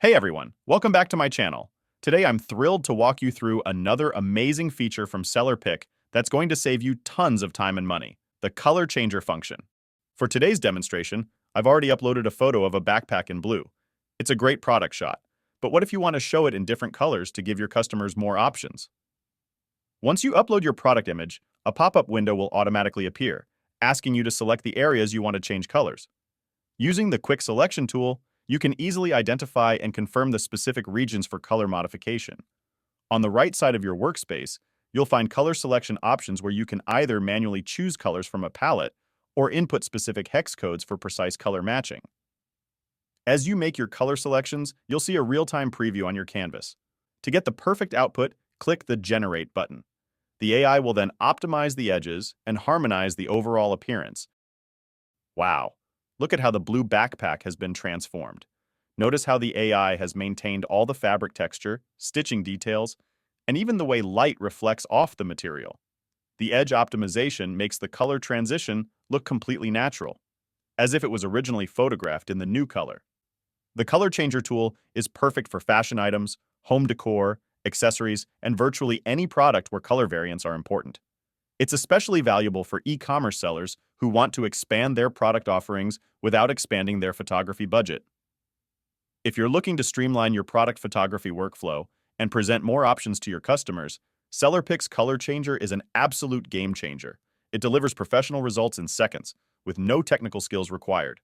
Hey everyone, welcome back to my channel. Today I'm thrilled to walk you through another amazing feature from SellerPic that's going to save you tons of time and money, the color changer function. For today's demonstration, I've already uploaded a photo of a backpack in blue. It's a great product shot, but what if you want to show it in different colors to give your customers more options? Once you upload your product image, a pop-up window will automatically appear, asking you to select the areas you want to change colors. Using the Quick Selection tool, you can easily identify and confirm the specific regions for color modification. On the right side of your workspace, you'll find color selection options where you can either manually choose colors from a palette or input specific hex codes for precise color matching. As you make your color selections, you'll see a real-time preview on your canvas. To get the perfect output, click the Generate button. The AI will then optimize the edges and harmonize the overall appearance. Wow! Look at how the blue backpack has been transformed. Notice how the AI has maintained all the fabric texture, stitching details, and even the way light reflects off the material. The edge optimization makes the color transition look completely natural, as if it was originally photographed in the new color. The color changer tool is perfect for fashion items, home decor, accessories, and virtually any product where color variants are important. It's especially valuable for e-commerce sellers who want to expand their product offerings without expanding their photography budget. If you're looking to streamline your product photography workflow and present more options to your customers, SellerPic's Color Changer is an absolute game changer. It delivers professional results in seconds, with no technical skills required.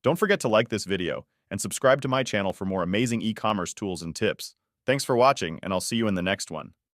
Don't forget to like this video and subscribe to my channel for more amazing e-commerce tools and tips. Thanks for watching, and I'll see you in the next one.